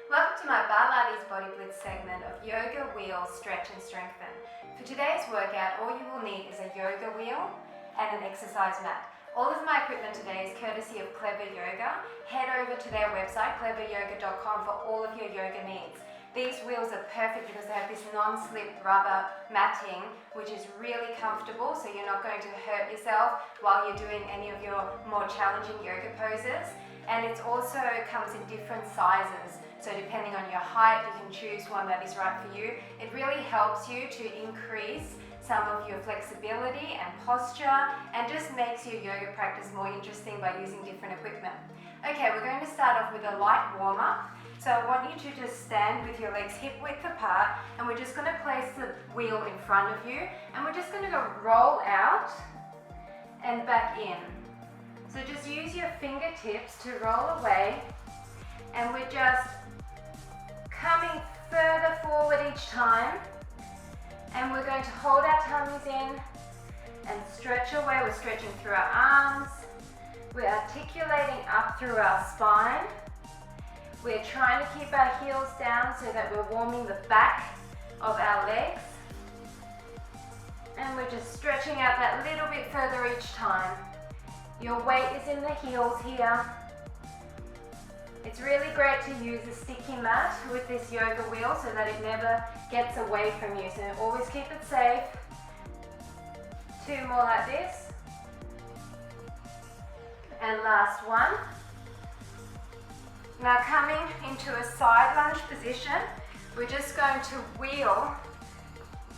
Welcome to my Barlates Body Blitz segment of yoga, wheel, stretch and strengthen. For today's workout, all you will need is a yoga wheel and an exercise mat. All of my equipment today is courtesy of Clever Yoga. Head over to their website, cleveryoga.com, for all of your yoga needs. These wheels are perfect because they have this non-slip rubber matting, which is really comfortable, so you're not going to hurt yourself while you're doing any of your more challenging yoga poses. And it also comes in different sizes. So depending on your height, you can choose one that is right for you. It really helps you to increase some of your flexibility and posture and just makes your yoga practice more interesting by using different equipment. Okay, we're going to start off with a light warm-up. So I want you to just stand with your legs hip width apart, and we're just going to place the wheel in front of you, and we're just going to go roll out and back in. So just use your fingertips to roll away, and we're just coming further forward each time, and we're going to hold our tummies in and stretch away. We're stretching through our arms, we're articulating up through our spine, we're trying to keep our heels down so that we're warming the back of our legs, and we're just stretching out that little bit further each time. Your weight is in the heels here. It's really great to use a sticky mat with this yoga wheel so that it never gets away from you. So always keep it safe. 2 more like this. And last one. Now coming into a side lunge position, we're just going to wheel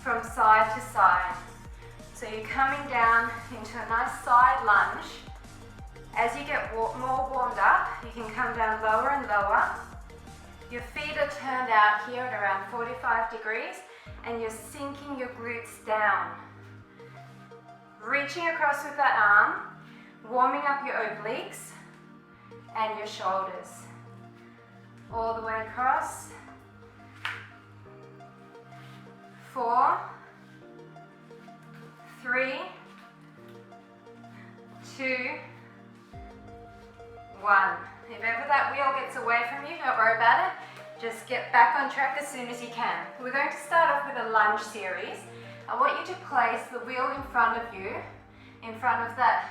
from side to side. So you're coming down into a nice side lunge. As you get more warmed up, you can come down lower and lower. Your feet are turned out here at around 45 degrees, and you're sinking your glutes down. Reaching across with that arm, warming up your obliques and your shoulders. All the way across. 4, 3, 2, 1. If ever that wheel gets away from you, don't worry about it. Just get back on track as soon as you can. We're going to start off with a lunge series. I want you to place the wheel in front of you, in front of that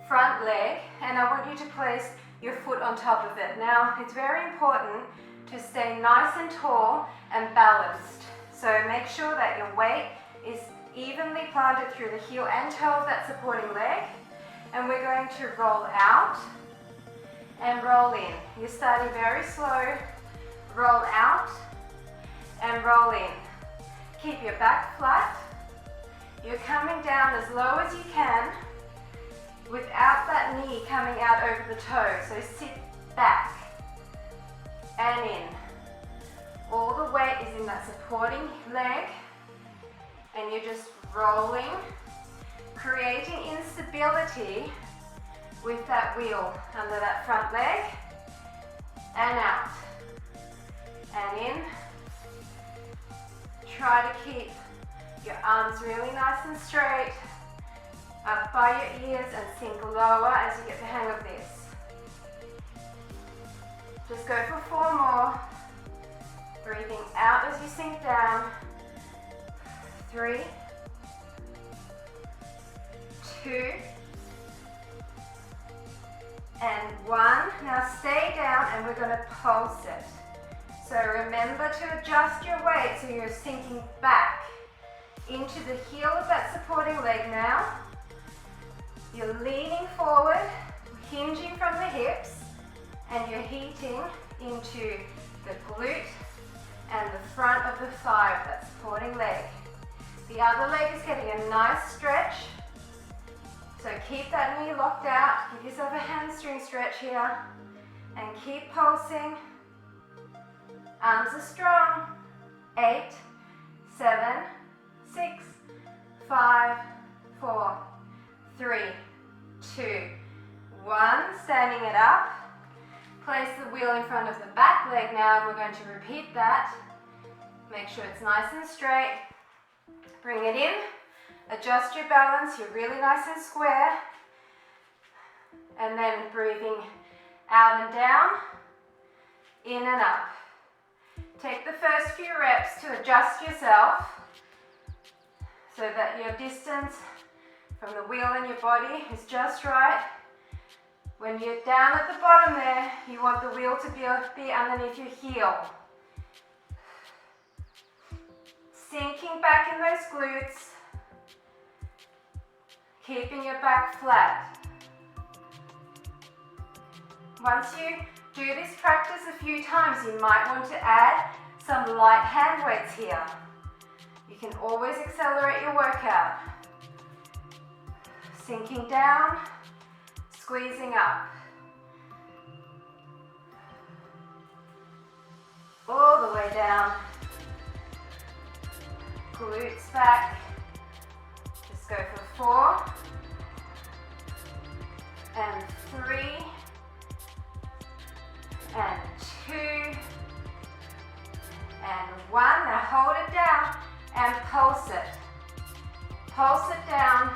front leg, and I want you to place your foot on top of it. Now, it's very important to stay nice and tall and balanced. So make sure that your weight is evenly planted through the heel and toe of that supporting leg. And we're going to roll out and roll in. You're starting very slow. Roll out and roll in. Keep your back flat. You're coming down as low as you can without that knee coming out over the toe. So sit back and in. All the weight is in that supporting leg, and you're just rolling, creating instability with that wheel under that front leg, and out, and in. Try to keep your arms really nice and straight, up by your ears, and sink lower as you get the hang of this. Just go for 4 more, breathing out as you sink down. 3, 2, and 1. Now stay down, and we're going to pulse it. So remember to adjust your weight so you're sinking back into the heel of that supporting leg now. You're leaning forward, hinging from the hips, and you're heating into the glute and the front of the thigh of that supporting leg. The other leg is getting a nice stretch. So keep that knee locked out, give yourself a hamstring stretch here, and keep pulsing. Arms are strong. 8, 7, 6, 5, 4, 3, 2, 1. Standing it up. Place the wheel in front of the back leg now, and we're going to repeat that. Make sure it's nice and straight. Bring it in. Adjust your balance, you're really nice and square. And then breathing out and down, in and up. Take the first few reps to adjust yourself so that your distance from the wheel and your body is just right. When you're down at the bottom there, you want the wheel to be underneath your heel. Sinking back in those glutes, keeping your back flat. Once you do this practice a few times, you might want to add some light hand weights here. You can always accelerate your workout. Sinking down, squeezing up. All the way down. Glutes back. Just go for 4 and 3 and 2 and 1. Now hold it down and pulse it. Pulse it down.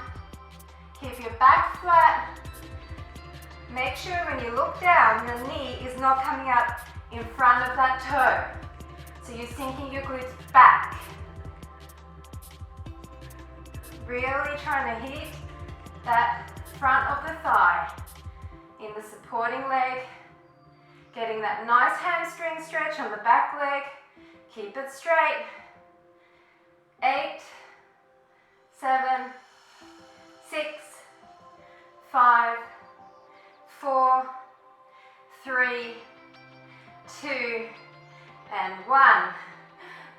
Keep your back flat. Make sure when you look down, your knee is not coming out in front of that toe. So you're sinking your glutes back. Really trying to hit that front of the thigh in the supporting leg. Getting that nice hamstring stretch on the back leg. Keep it straight. 8, 7, 6, 5, 4, 3, 2, and 1.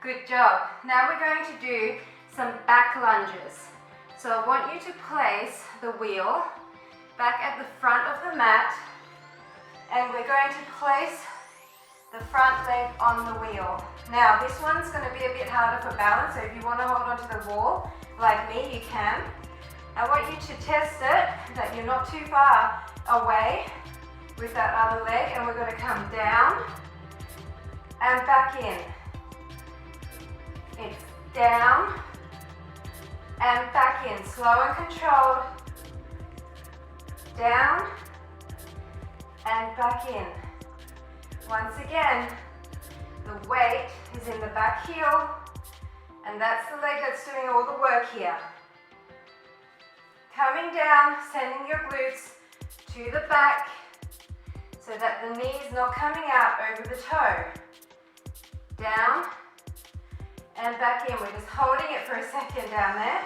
Good job. Now we're going to do some back lunges. So I want you to place the wheel back at the front of the mat, and we're going to place the front leg on the wheel. Now this one's going to be a bit harder for balance, so if you want to hold onto the wall like me, you can. I want you to test it that you're not too far away with that other leg, and we're going to come down and back in. It's down and back in, slow and controlled. Down and back in. Once again, the weight is in the back heel, and that's the leg that's doing all the work here. Coming down, sending your glutes to the back so that the knee is not coming out over the toe. Down and back in. We're just holding it for a second down there.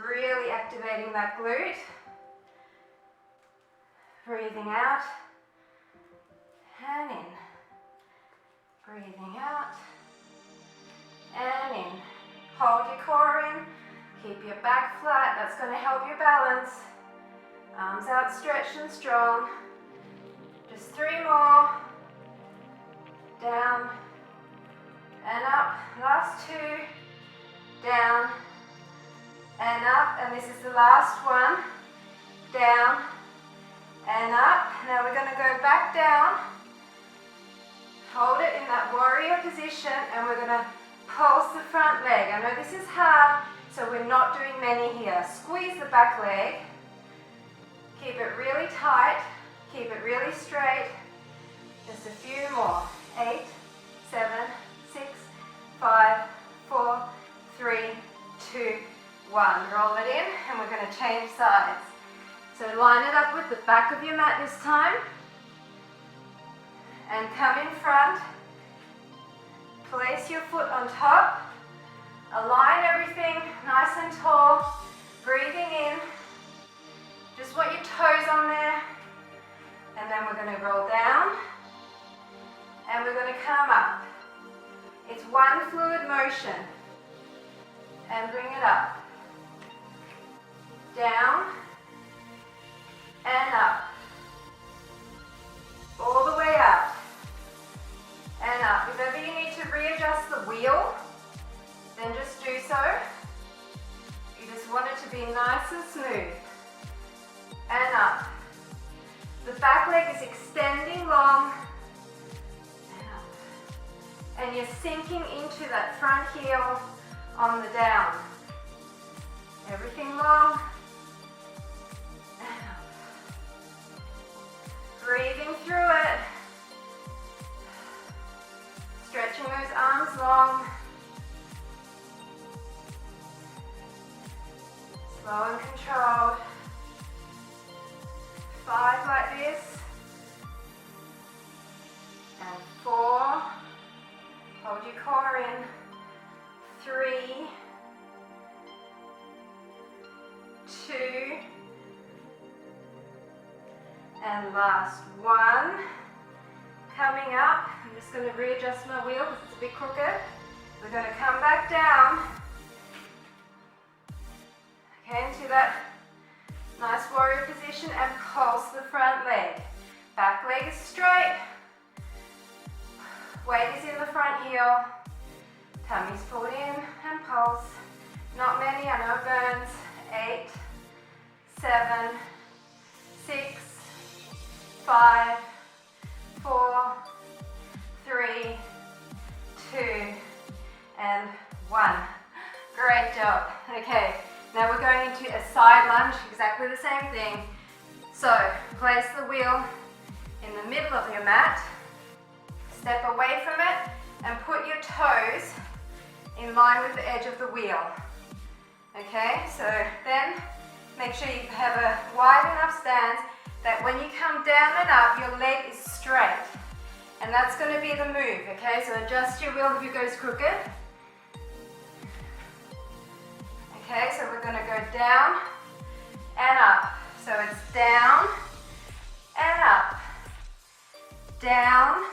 Really activating that glute. Breathing out and in. Breathing out and in. Hold your core in. Keep your back flat. That's going to help your balance. Arms outstretched and strong. Just 3 more. Down and up. Last 2. Down and up. And this is the last one. Down and up. Now we're going to go back down. Hold it in that warrior position, and we're going to pulse the front leg. I know this is hard, so we're not doing many here. Squeeze the back leg. Keep it really tight. Keep it really straight. Just a few more. 8, 7, 6, 5, 4, 3, 2, 1. Roll it in, and we're going to change sides. So line it up with the back of your mat this time. And come in front. Place your foot on top. Align everything nice and tall. Breathing in. Just want your toes on there. And then we're going to roll down. And we're going to come up. It's one fluid motion. And bring it up. Down. And up. All the way up. And up. If ever you need to readjust the wheel, then just do so. You just want it to be nice and smooth. And up. The back leg is extending long. And up. And you're sinking into that front heel on the down. Everything long. And up. Breathing through it. Stretching those Slow and controlled. 5 like this. And 4. Hold your core in. 3. 2. And last 1. Coming up, I'm just going to readjust my wheel because it's a bit crooked. We're going to come back down. Okay, into that nice warrior position and pulse the front leg. Back leg is straight. Weight is in the front heel. Tummy's pulled in and pulse. Not many, I know it burns. 8, 7, 6, 5, 4, 3, 2, and 1. Great job. Okay, now we're going into a side lunge, exactly the same thing. So, place the wheel in the middle of your mat, step away from it, and put your toes in line with the edge of the wheel. Okay, so then make sure you have a wide enough stance that when you come down and up, your leg is straight. And that's going to be the move, okay? So adjust your wheel if it goes crooked. Okay, so we're going to go down and up. So it's down and up, down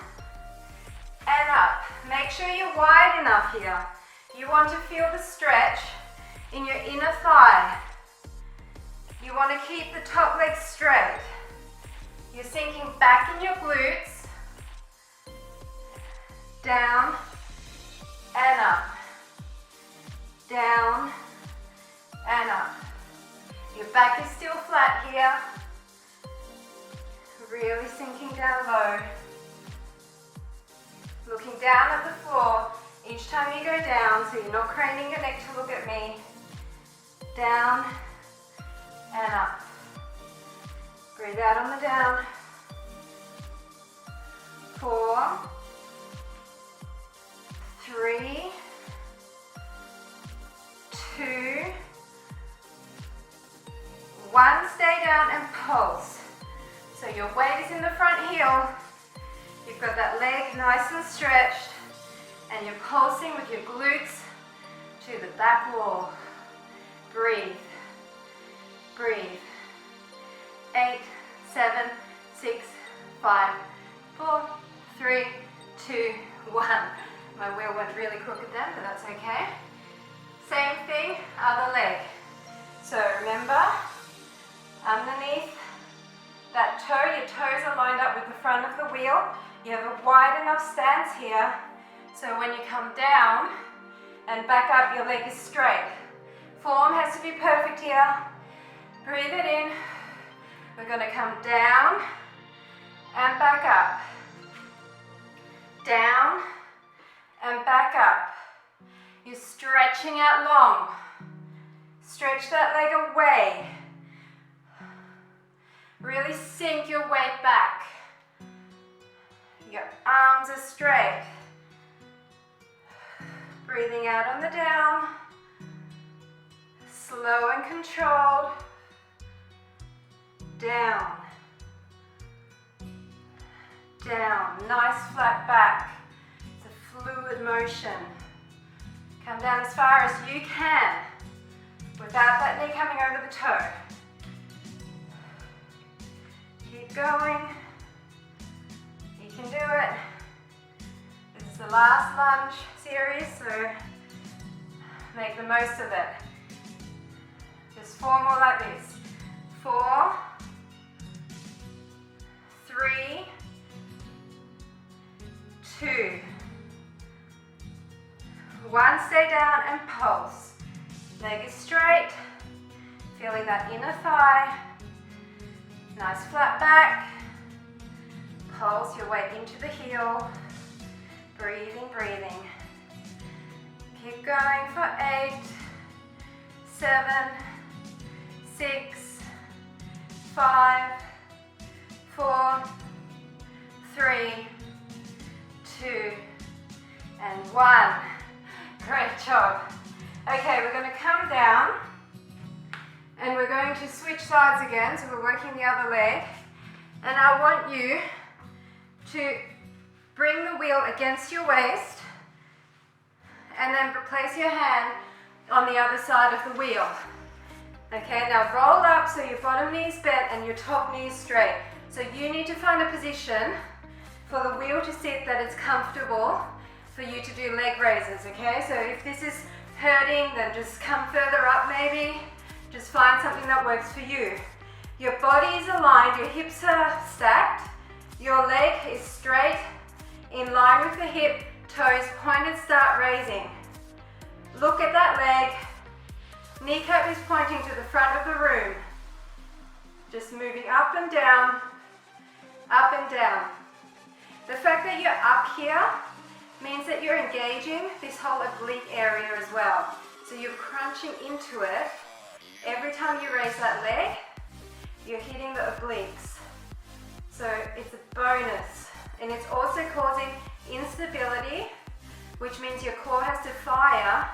and up. Make sure you're wide enough here. You want to feel the stretch in your inner thigh. You want to keep the top leg straight. You're sinking back in your glutes, down and up, down and up. Your back is still flat here, really sinking down low. Looking down at the floor each time you go down, so you're not craning your neck to look at me. Down and up. Breathe out on the down. 4, 3, 2, 1. Stay down and pulse. So your weight is in the front heel. You've got that leg nice and stretched, and you're pulsing with your glutes to the back wall. Breathe. Breathe. 8, 7, 6, 5, 4, 3, 2, 1. My wheel went really crooked then, but that's okay. Same thing, other leg. So remember, underneath that toe, your toes are lined up with the front of the wheel. You have a wide enough stance here, so when you come down and back up, your leg is straight. Form has to be perfect here. Breathe it in. We're going to come down and back up. Down and back up. You're stretching out long. Stretch that leg away. Really sink your weight back. Your arms are straight. Breathing out on the down. Slow and controlled. Down. Down. Nice flat back. It's a fluid motion. Come down as far as you can without that knee coming over the toe. Keep going. You can do it. This is the last lunge series, so make the most of it. Just 4 more like this. 4, 3, 2, 1. Stay down and pulse. Leg is straight. Feeling that inner thigh. Nice flat back. Pulse your weight into the heel. Breathing, breathing. Keep going for 8, 7, 6, 5, 4, 3, 2, and 1. Great job. Okay, we're going to come down And we're going to switch sides again, so we're working the other leg. And I want you to bring the wheel against your waist and then place your hand on the other side of the wheel. Okay, now roll up so your bottom knee is bent and your top knee is straight. So you need to find a position for the wheel to sit that it's comfortable for you to do leg raises, okay? So if this is hurting, then just come further up maybe. Just find something that works for you. Your body is aligned, your hips are stacked, your leg is straight, in line with the hip, toes pointed, start raising. Look at that leg. Kneecap is pointing to the front of the room. Just moving up and down, up and down. The fact that you're up here means that you're engaging this whole oblique area as well. So you're crunching into it. Every time you raise that leg, you're hitting the obliques. So it's a bonus. And it's also causing instability, which means your core has to fire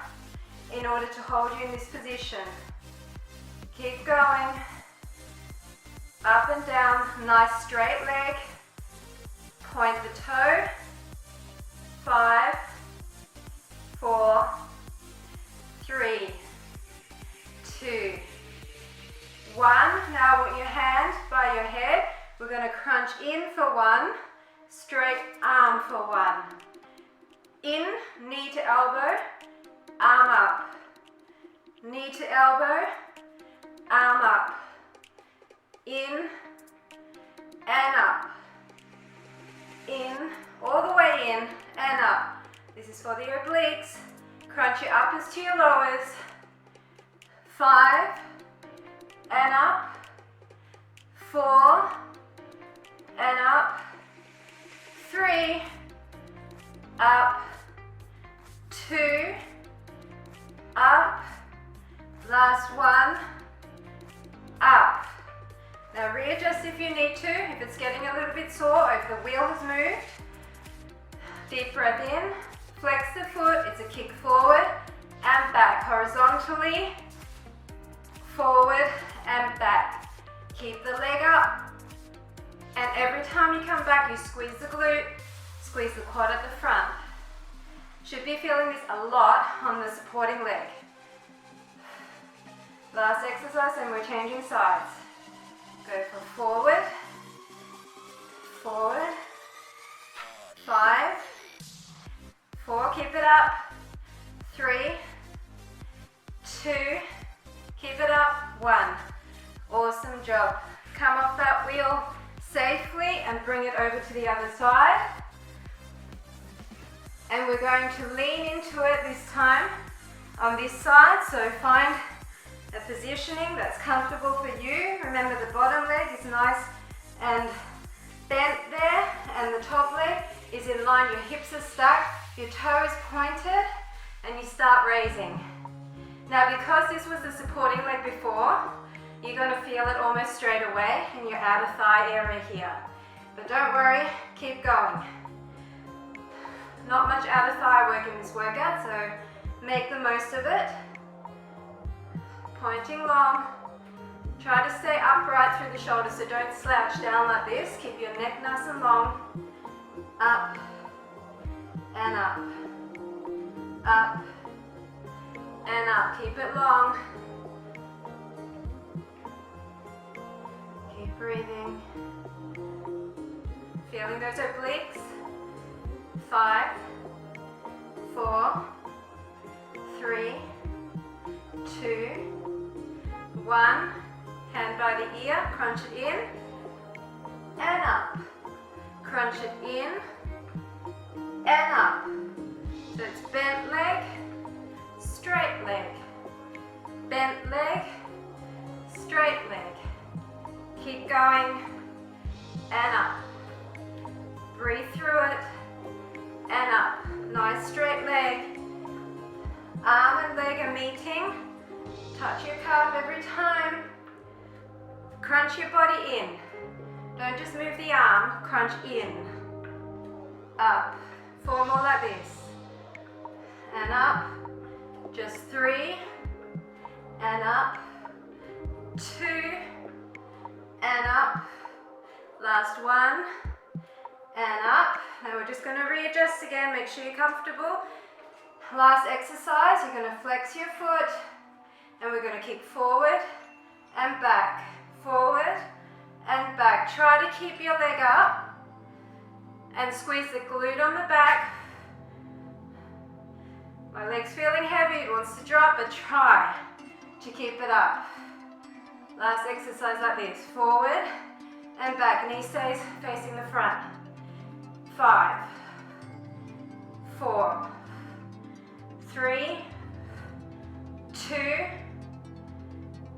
in order to hold you in this position. Keep going. Up and down, nice straight leg. Point the toe. 5, 4, 3, 2, 1. Now I want your hand by your head. We're going to crunch in for 1, straight arm for 1. In, knee to elbow, arm up. Knee to elbow, arm up. In and up. In, all the way in and up. This is for the obliques. Crunch your uppers to your lowers. 5 and up. 4 and up. 3 up. 2 up. Last one. Up. Now readjust if you need to, if it's getting a little bit sore or if the wheel has moved. Deep breath in, flex the foot, it's a kick forward and back, horizontally, forward and back. Keep the leg up, and every time you come back you squeeze the glute, squeeze the quad at the front. Should be feeling this a lot on the supporting leg. Last exercise and we're changing sides. Go for forward, forward, 5, 4, keep it up, 3, 2, keep it up, 1. Awesome job. Come off that wheel safely and bring it over to the other side. And we're going to lean into it this time on this side, so find a positioning that's comfortable for you. Remember the bottom leg is nice and bent there, and the top leg is in line. Your hips are stacked, your toe is pointed, and you start raising. Now because this was the supporting leg before, you're going to feel it almost straight away in your outer thigh area here. But don't worry, keep going. Not much outer thigh work in this workout, so make the most of it. Pointing long. Try to stay upright through the shoulders, so don't slouch down like this. Keep your neck nice and long. Up and up. Up and up. Keep it long. Keep breathing. Feeling those obliques. 5, 4, 3, 2, 1. Hand by the ear, crunch it in and up. Crunch it in and up. So it's bent leg, straight leg, bent leg, straight leg. Keep going and up. Breathe through it and up. Nice straight leg. Arm and leg are meeting. Touch your calf every time. Crunch your body in. Don't just move the arm, crunch in. Up. 4 more like this. And up. Just 3. And up. 2, and up. Last one, and up. Now we're just going to readjust again, make sure you're comfortable. Last exercise, you're going to flex your foot, and we're going to kick forward and back, forward and back. Try to keep your leg up and squeeze the glute on the back. My leg's feeling heavy, it wants to drop, but try to keep it up. Last exercise like this, forward and back, knee stays facing the front. 5, 4, 3, 2,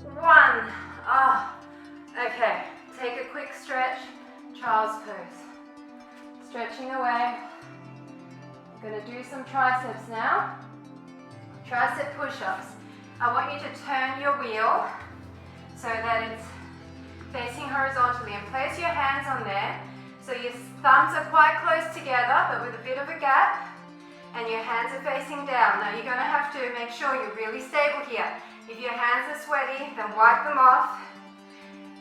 1. Oh, okay, take a quick stretch, child's pose. Stretching away. I'm going to do some triceps now. Tricep push-ups. I want you to turn your wheel so that it's facing horizontally, and place your hands on there so your thumbs are quite close together but with a bit of a gap, and your hands are facing down. Now you're going to have to make sure you're really stable here. If your hands are sweaty, then wipe them off.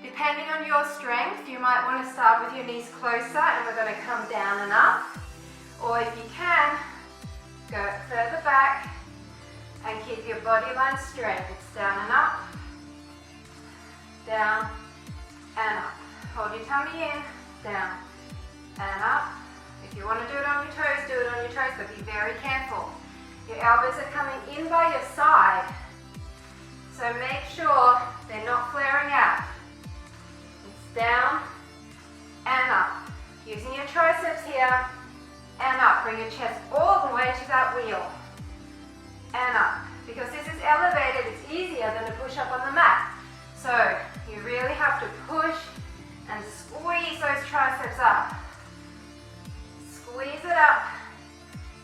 Depending on your strength, you might want to start with your knees closer, and we're going to come down and up. Or if you can, go further back and keep your body line straight. It's down and up, down and up. Hold your tummy in, down and up. If you want to do it on your toes, do it on your toes, but be very careful. Your elbows are coming in by your side, so make sure they're not flaring out. It's down and up. Using your triceps here, and up. Bring your chest all the way to that wheel. And up. Because this is elevated, it's easier than to push up on the mat. So you really have to push and squeeze those triceps up. Squeeze it up.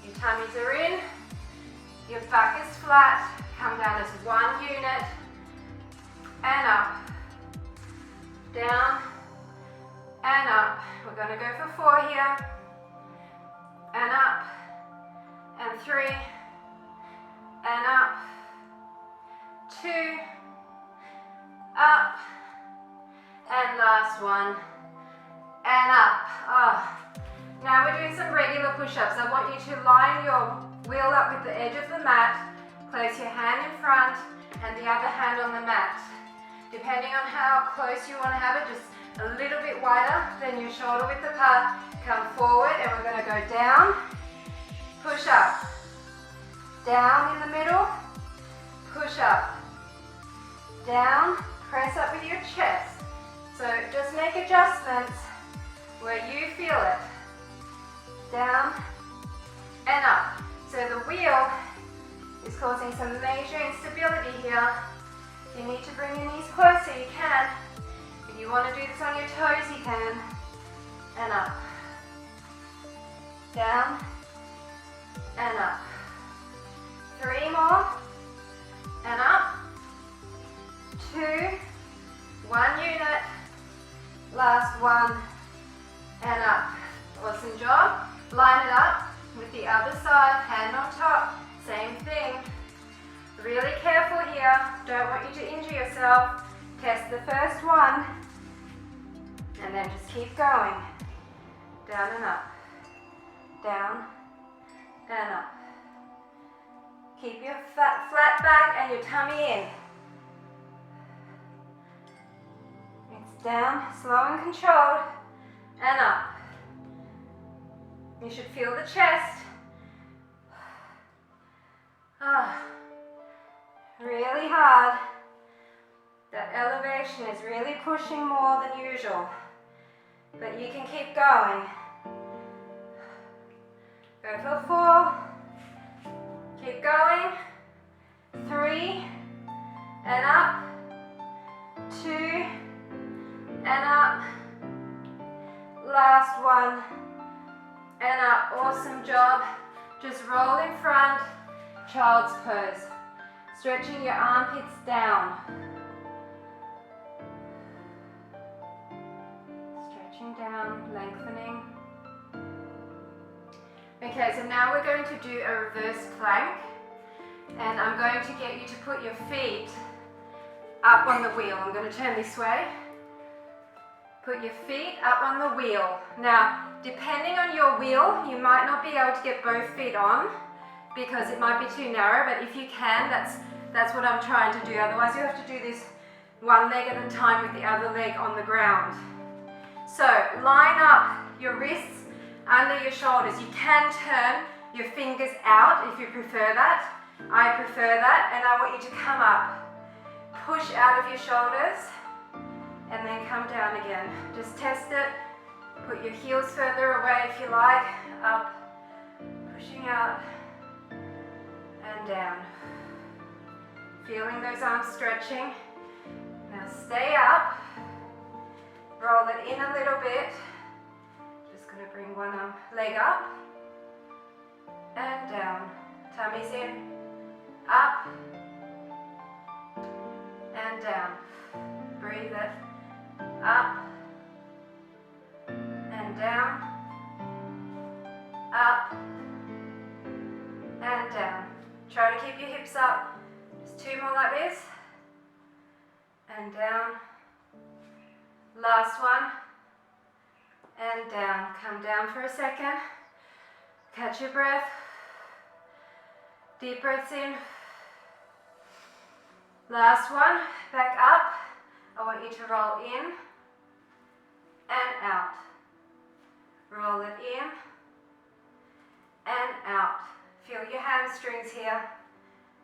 Your tummies are in. Your back is flat. Come down as one unit. And up. Down. And up. We're going to go for 4 here. And up, and 3, and up, 2, up, and last one, and up. Oh. Now we're doing some regular push-ups. I want you to line your wheel up with the edge of the mat, place your hand in front, and the other hand on the mat. Depending on how close you want to have it, just a little bit wider than your shoulder width apart. Come forward, and we're going to go down, push up, down in the middle, push up, down, press up with your chest. So just make adjustments where you feel it. Down and up. So the wheel is causing some major instability here. You need to bring your knees closer, you can. If you want to do this on your toes, you can. And up. Down and up. 3 more. And up. 2. 1 unit. Last one. And up. Awesome job. Line it up with the other side. Hand on top. Same thing. Really careful here. Don't want you to injure yourself. Test the first one. And then just keep going. Down and up. Down and up. Keep your flat back and your tummy in. It's down, slow and controlled, and up. You should feel the chest. Really hard. That elevation is really pushing more than usual. But you can keep going. Go for 4. Keep going. 3. And up. 2. And up. Last one. And up. Awesome job. Just roll in front. Child's pose. Stretching your armpits down. Stretching down, lengthening. Okay, so now we're going to do a reverse plank. And I'm going to get you to put your feet up on the wheel. I'm going to turn this way. Put your feet up on the wheel. Now, depending on your wheel, you might not be able to get both feet on because it might be too narrow, but if you can, that's what I'm trying to do. Otherwise, you have to do this one leg at a time with the other leg on the ground. So, line up your wrists under your shoulders. You can turn your fingers out if you prefer that. I prefer that, and I want you to come up. Push out of your shoulders, and then come down again. Just test it. Put your heels further away if you like. Up, pushing out, and down. Feeling those arms stretching. Now stay up. Roll it in a little bit. Just going to bring one leg up and down. Tummy's in. Up and down. Breathe it. Up and down. Up and down. Try to keep your hips up. Just 2 more like this. And down. Last one. And down. Come down for a second. Catch your breath. Deep breaths in. Last one. Back up. I want you to roll in and out. Roll it in and out. Feel your hamstrings here.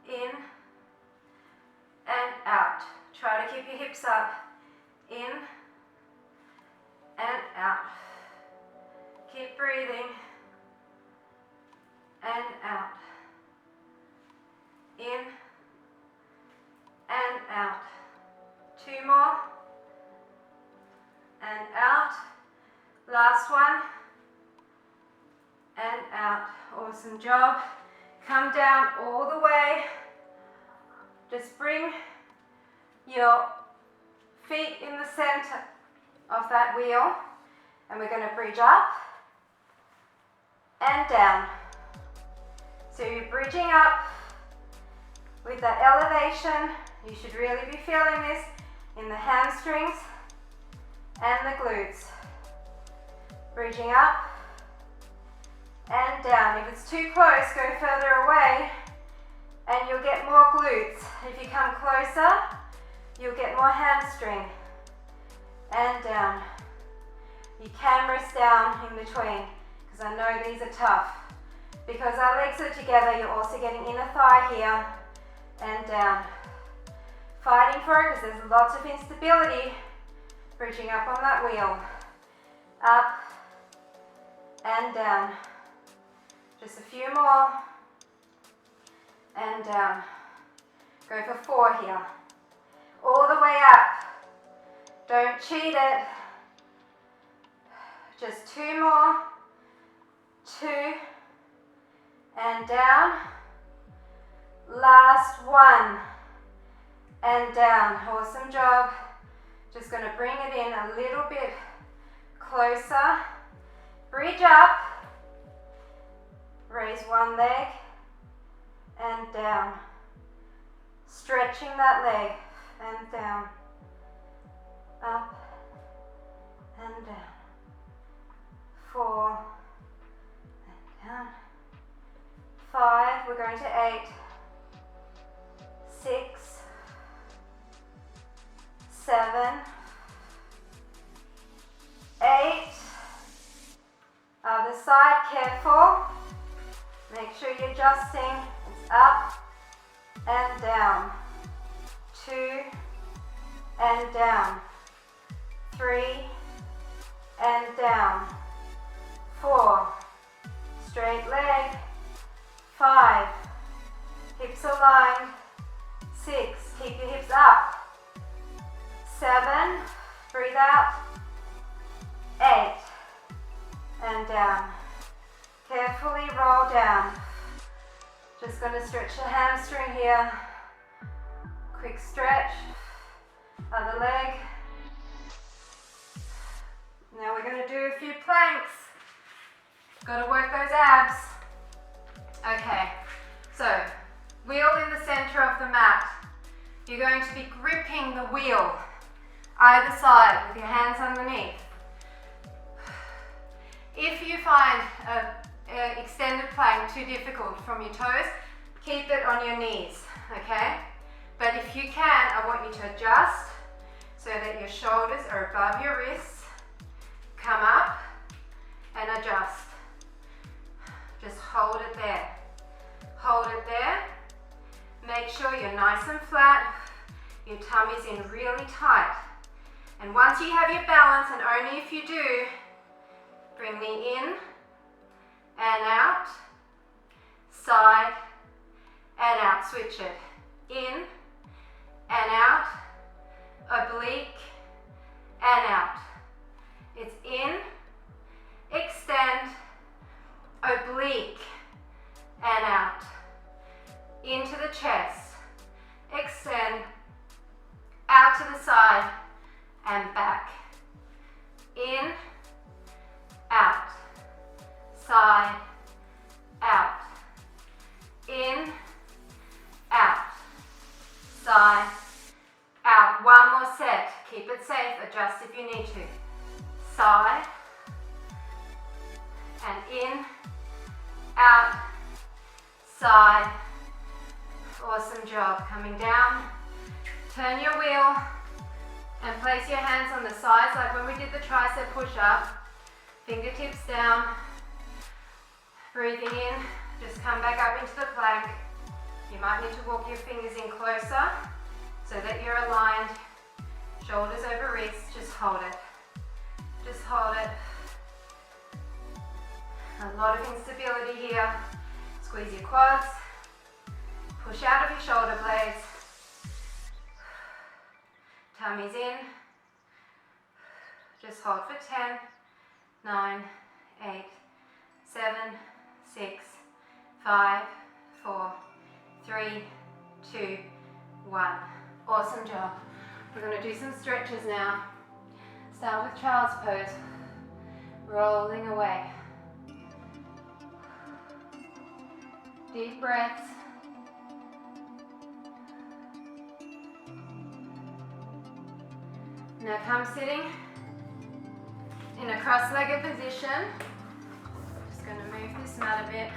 In and out. Try to keep your hips up. In and out. Keep breathing. And out. In and out. 2 more. And out. Last one. And out. Awesome job. Come down all the way. Just bring your feet in the center of that wheel. And we're going to bridge up and down. So you're bridging up with that elevation. You should really be feeling this in the hamstrings and the glutes. Bridging up and down. If it's too close, go further away and you'll get more glutes. If you come closer, you'll get more hamstring. And down. You can rest down in between because I know these are tough. Because our legs are together, you're also getting inner thigh here and down. Fighting for it because there's lots of instability. Bridging up on that wheel. Up and down. Just a few more. And down. Go for 4 here. All the way up. Don't cheat it. Just 2 more. 2. And down. Last one. And down. Awesome job. Just going to bring it in a little bit closer. Bridge up. Raise one leg. And down. Stretching that leg. And down. Up. And down. 4. And down. 5. We're going to 8. 6. 7. 8. Other side, careful. Make sure you're adjusting. It's up and down. 2 and down. 3 and down. 4. Straight leg. 5. Hips aligned. 6. Keep your hips up. 7. Breathe out. 8. And down. Carefully roll down. Just going to stretch the hamstring here. Quick stretch. Other leg. Now we're going to do a few planks. Got to work those abs. Okay, so wheel in the center of the mat. you're going to be gripping the wheel either side with your hands underneath. If you find an extended plank too difficult from your toes, keep it on your knees, okay? But if you can, I want you to adjust so that your shoulders are above your wrists. Come up and adjust. Just hold it there. Hold it there. Make sure you're nice and flat. Your tummy's in really tight. And once you have your balance, and only if you do, bring me in and out, side and out. Switch it. In and out, oblique and out. It's in, extend, oblique and out. Into the chest, extend, out to the side and back. In, out, side, out. In, out, side, out. One more set. Keep it safe. Adjust if you need to. Side and in, out, side. Awesome job. Coming down. Turn your wheel and place your hands on the sides like when we did the tricep push-up. Fingertips down. Breathing in. Just come back up into the plank. You might need to walk your fingers in closer so that you're aligned. Shoulders over wrists. Just hold it. Just hold it. A lot of instability here. Squeeze your quads. Push out of your shoulder blades. Tummy's in. Just hold for 10, 9, 8, 7, 6, 5, 4, 3, 2, 1. Awesome job. We're going to do some stretches now. Start with child's pose. Rolling away. Deep breaths. Now come sitting in a cross-legged position. Just going to move this mat a bit.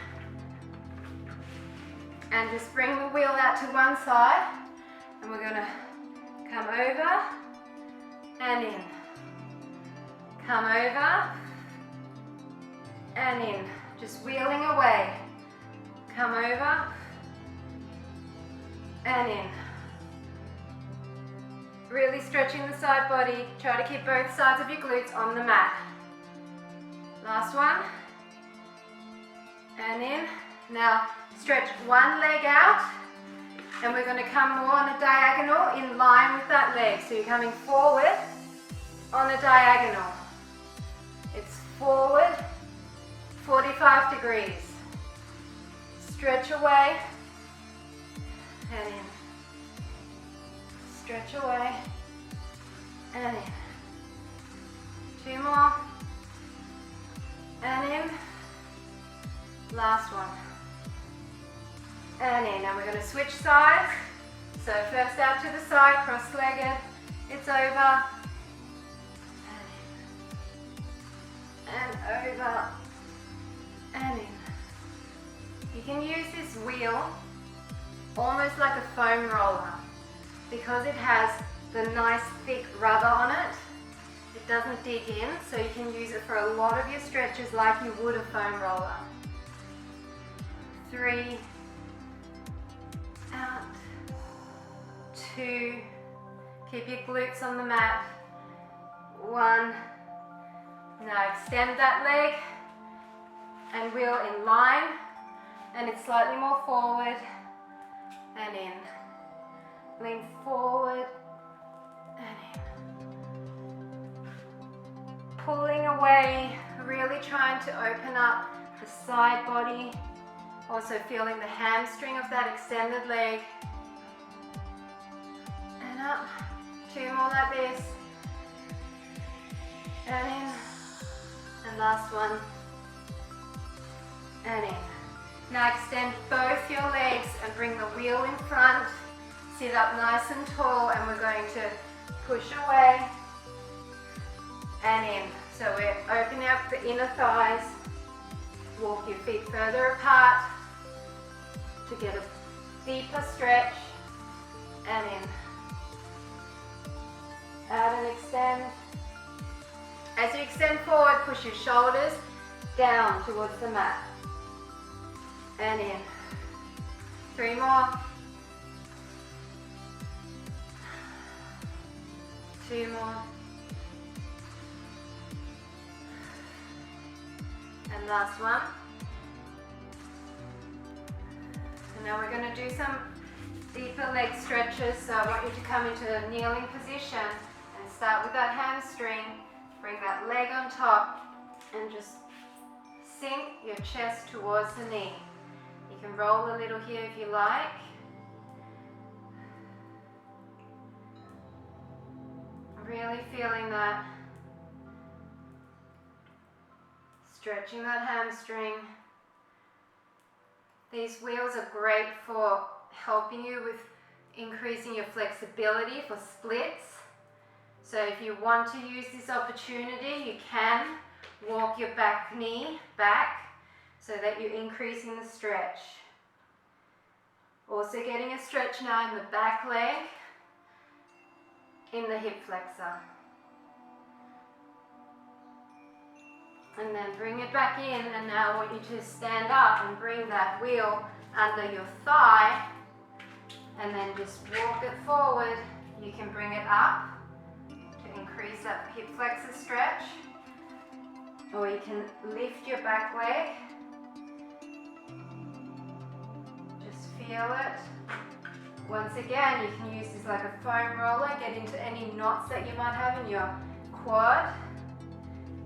And just bring the wheel out to one side. And we're going to come over and in. Come over and in. Just wheeling away. Come over and in. Really stretching the side body. Try to keep both sides of your glutes on the mat. Last one. And in. Now stretch one leg out. And we're going to come more on a diagonal in line with that leg. So you're coming forward on a diagonal. It's forward, 45 degrees. Stretch away and in. Stretch away and in. Two more and in. Last one and in. And we're going to switch sides. So first out to the side, cross-legged. It's over and over and in. You can use this wheel almost like a foam roller because it has the nice thick rubber on it. It doesn't dig in, so you can use it for a lot of your stretches like you would a foam roller. 3, out, 2, keep your glutes on the mat, 1, now extend that leg and wheel in line, and it's slightly more forward and in. Lean forward and in. Pulling away, really trying to open up the side body. Also feeling the hamstring of that extended leg. And up. 2 more like this. And in. And last one. And in. Now extend both your legs and bring the wheel in front. Sit up nice and tall, and we're going to push away and in. So we're opening up the inner thighs. Walk your feet further apart to get a deeper stretch, and in. Out and extend. As you extend forward, push your shoulders down towards the mat. And in. 3 more. 2 more. And last one. And now we're going to do some deeper leg stretches. So I want you to come into a kneeling position and start with that hamstring. Bring that leg on top and just sink your chest towards the knee. You can roll a little here if you like. Really feeling that. Stretching that hamstring. These wheels are great for helping you with increasing your flexibility for splits. So if you want to use this opportunity, you can walk your back knee back so that you're increasing the stretch. Also getting a stretch now in the back leg, in the hip flexor. And then bring it back in, and now I want you to stand up and bring that wheel under your thigh, and then just walk it forward. You can bring it up to increase that hip flexor stretch, or you can lift your back leg. Just feel it. Once again, you can use this like a foam roller, get into any knots that you might have in your quad.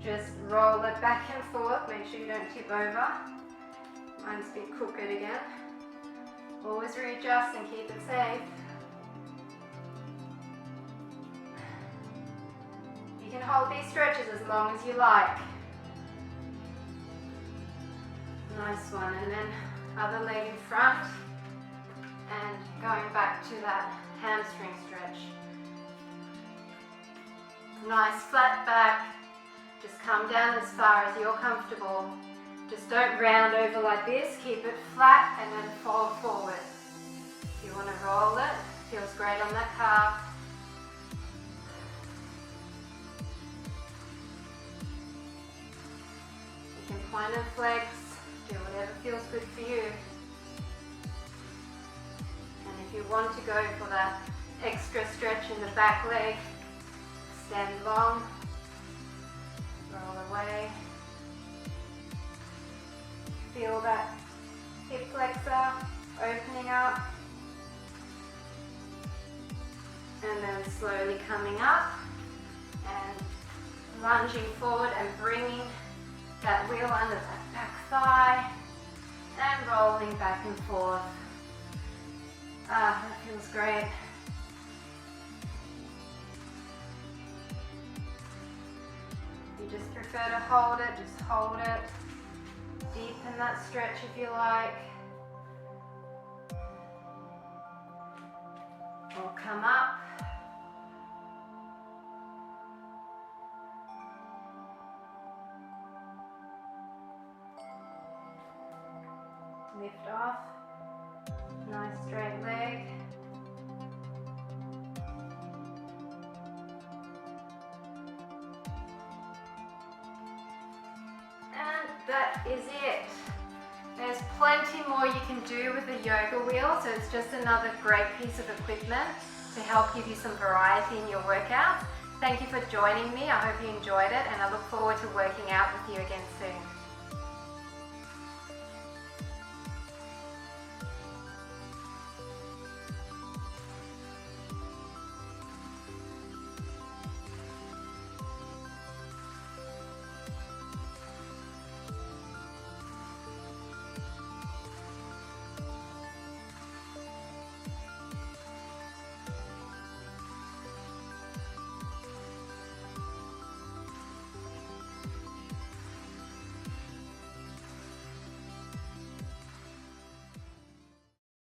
Just roll it back and forth, make sure you don't tip over. Mine's a bit crooked again. Always readjust and keep it safe. You can hold these stretches as long as you like. Nice one, and then other leg in front. And going back to that hamstring stretch. Nice flat back. Just come down as far as you're comfortable. Just don't round over like this. Keep it flat and then fold forward. If you want to roll it, feels great on that calf. You can point and flex, do whatever feels good for you. And if you want to go for that extra stretch in the back leg, stand long, roll away. Feel that hip flexor opening up. And then slowly coming up and lunging forward and bringing that wheel under that back thigh and rolling back and forth. Ah, that feels great. If you just prefer to hold it, just hold it. Deepen that stretch if you like. Or come up. Lift off. Nice straight leg. And that is it. There's plenty more you can do with the yoga wheel, so it's just another great piece of equipment to help give you some variety in your workout. Thank you for joining me. I hope you enjoyed it, and I look forward to working out with you again soon.